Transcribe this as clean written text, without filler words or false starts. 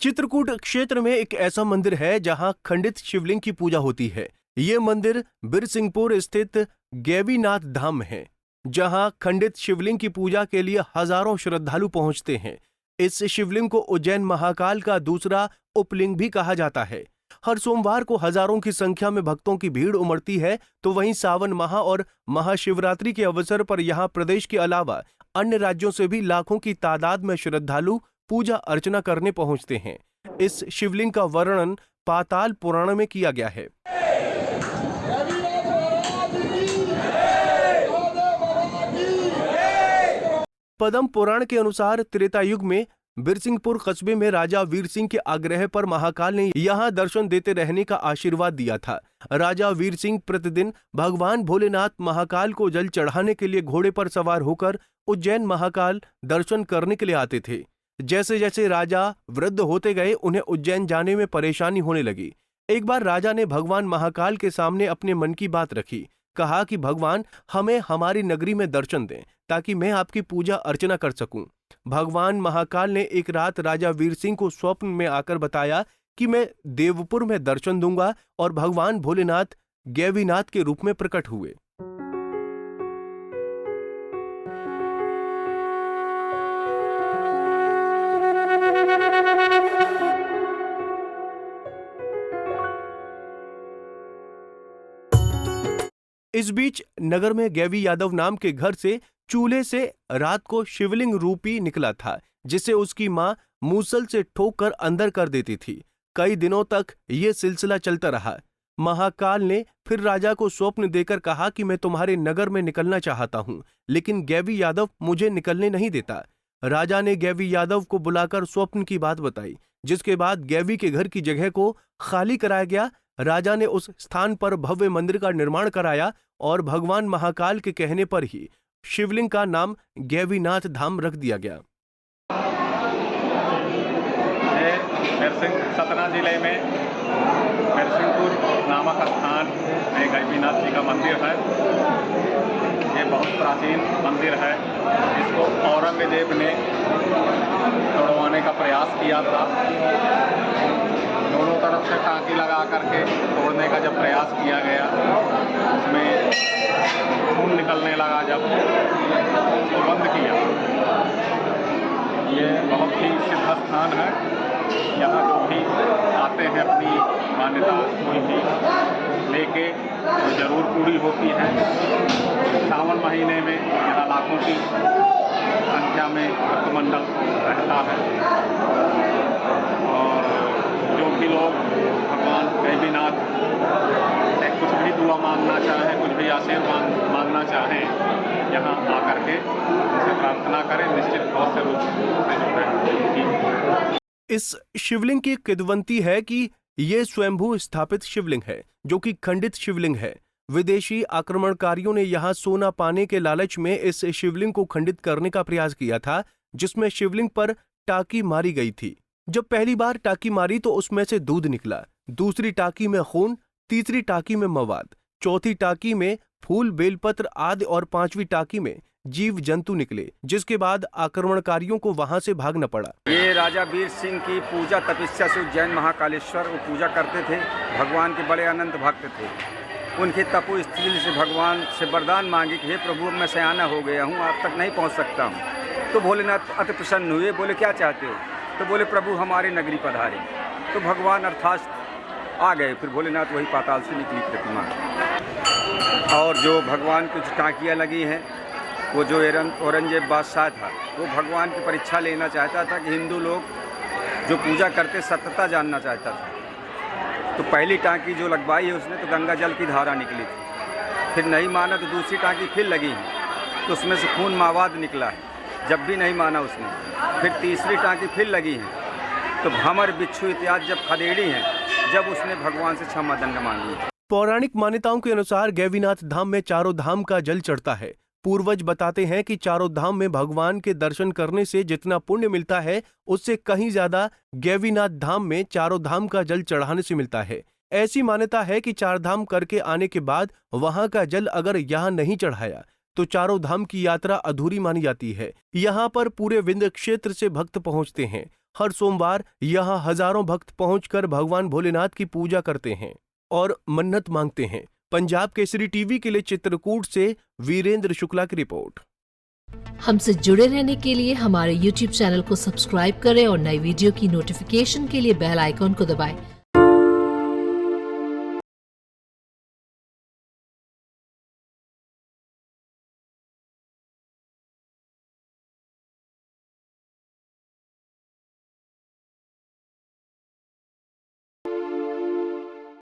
चित्रकूट क्षेत्र में एक ऐसा मंदिर है जहां खंडित शिवलिंग की पूजा होती है। ये मंदिर बिरसिंहपुर स्थित गैवीनाथ धाम में है, जहां खंडित शिवलिंग की पूजा के लिए हजारों श्रद्धालु पहुंचते हैं। इस शिवलिंग को उज्जैन महाकाल का दूसरा उपलिंग भी कहा जाता है। हर सोमवार को हजारों की संख्या में भक्तों की भीड़ उमड़ती है, तो वहीं सावन माह और महाशिवरात्रि के अवसर पर यहां प्रदेश के अलावा अन्य राज्यों से भी लाखों की तादाद में श्रद्धालु पूजा अर्चना करने पहुंचते हैं। इस शिवलिंग का वर्णन पाताल पुराण में किया गया है। पद्म पुराण के अनुसार त्रेता युग में बिरसिंहपुर कस्बे में राजा वीर सिंह के आग्रह पर महाकाल ने यहां दर्शन देते रहने का आशीर्वाद दिया था। राजा वीर सिंह प्रतिदिन भगवान भोलेनाथ महाकाल को जल चढ़ाने के लिए घोड़े पर सवार होकर उज्जैन महाकाल दर्शन करने के लिए आते थे। जैसे जैसे राजा वृद्ध होते गए, उन्हें उज्जैन जाने में परेशानी होने लगी। एक बार राजा ने भगवान महाकाल के सामने अपने मन की बात रखी। कहा कि भगवान, हमें हमारी नगरी में दर्शन दें ताकि मैं आपकी पूजा अर्चना कर सकूं। भगवान महाकाल ने एक रात राजा वीर सिंह को स्वप्न में आकर बताया कि मैं देवपुर में दर्शन दूंगा, और भगवान भोलेनाथ गैवीनाथ के रूप में प्रकट हुए। इस बीच नगर में गैवी यादव नाम के घर से चूल्हे से रात को शिवलिंग रूपी निकला था, जिसे उसकी मां मूसल से ठोक कर अंदर कर देती थी। कई दिनों तक ये सिलसिला चलता रहा। महाकाल ने फिर राजा को स्वप्न देकर कहा कि मैं तुम्हारे नगर में निकलना चाहता हूं, लेकिन गैवी यादव मुझे निकलने नहीं देता। राजा ने गैवी यादव को बुलाकर स्वप्न की बात बताई, जिसके बाद गैवी के घर की जगह को खाली कराया गया। राजा ने उस स्थान पर भव्य मंदिर का निर्माण कराया और भगवान महाकाल के कहने पर ही शिवलिंग का नाम गैवीनाथ धाम रख दिया गया। सतना जिले में बिरसिंहपुर नामक स्थान में गैवीनाथ जी का मंदिर है। ये बहुत प्राचीन मंदिर है। इसको औरंगजेब ने तोड़वाने का प्रयास किया था। दोनों तरफ से टाँकी लगा करके तोड़ने का जब प्रयास किया गया, उसमें खून निकलने लगा। जब उसको बंद किया, ये बहुत ही सिद्ध स्थान है। यहाँ जो भी आते हैं अपनी मान्यता कोई भी लेके तो जरूर पूरी होती है। सावन महीने में यहाँ लाखों की संख्या में भक्तमंडल रहता है, और जो भी लोग भगवान गैवीनाथ से कुछ भी दुआ मांगना चाहें, कुछ भी आशीर्वाद मांगना चाहें, यहाँ आकर के उनसे प्रार्थना करें। निश्चित बहुत से रूप से जो है। इस शिवलिंग की किदवंती है कि ये स्वयंभू स्थापित शिवलिंग है, जो कि खंडित शिवलिंग है। विदेशी आक्रमणकारियों ने यहाँ सोना पाने के लालच में इस शिवलिंग को खंडित करने का प्रयास किया था, जिसमें शिवलिंग पर टाकी मारी गई थी। जब पहली बार टाकी मारी तो उसमें से दूध निकला, दूसरी टाकी में खून, तीसरी टाकी में मवाद, चौथी टाकी में फूल बेलपत्र आदि और पांचवी टाकी में जीव जंतु निकले, जिसके बाद आक्रमणकारियों को वहां से भागना पड़ा। ये राजा वीर सिंह की पूजा तपस्या से उज्जैन महाकालेश्वर वो पूजा करते थे। भगवान के बड़े अनंत भक्त थे। उनकी तपो स्थिति से भगवान से वरदान मांगी कि हे प्रभु, मैं सयाना हो गया हूँ, आप तक नहीं पहुँच सकता हूँ। तो भोलेनाथ अति प्रसन्न हुए। बोले क्या चाहते हो? तो बोले प्रभु हमारी नगरी पधारे। तो भगवान अर्थात आ गए। फिर भोलेनाथ वही पाताल से निकली प्रतिमा। और जो भगवान कुछ टाँकियाँ लगी हैं, वो जो औरंगजेब बादशाह था, वो भगवान की परीक्षा लेना चाहता था कि हिंदू लोग जो पूजा करते सत्यता जानना चाहता था। तो पहली टाँकी जो लगवाई है उसने, तो गंगा जल की धारा निकली थी। फिर नहीं माना तो दूसरी टाँकी फिर लगी है, तो उसमें से खून मावाद निकला है। जब भी नहीं माना उसने, फिर तीसरी टाँकी फिर लगी है, तो भंवर बिच्छू इत्यादि जब खदेड़ी हैं, जब उसने भगवान से क्षमा दंड मांगी। पौराणिक मान्यताओं के अनुसार गैवीनाथ धाम में चारों धाम का जल चढ़ता है। पूर्वज बताते हैं कि चारों धाम में भगवान के दर्शन करने से जितना पुण्य मिलता है, उससे कहीं ज्यादा गैवीनाथ धाम में चारों धाम का जल चढ़ाने से मिलता है। ऐसी मान्यता है कि चार धाम करके आने के बाद वहां का जल अगर यहाँ नहीं चढ़ाया तो चारों धाम की यात्रा अधूरी मानी जाती है। यहाँ पर पूरे विंध्य क्षेत्र से भक्त पहुँचते हैं। हर सोमवार यहाँ हजारों भक्त पहुंचकर भगवान भोलेनाथ की पूजा करते हैं और मन्नत मांगते हैं। पंजाब केसरी टीवी के लिए चित्रकूट से वीरेंद्र शुक्ला की रिपोर्ट। हमसे जुड़े रहने के लिए हमारे YouTube चैनल को सब्सक्राइब करें और नई वीडियो की नोटिफिकेशन के लिए बेल आइकॉन को दबाएं।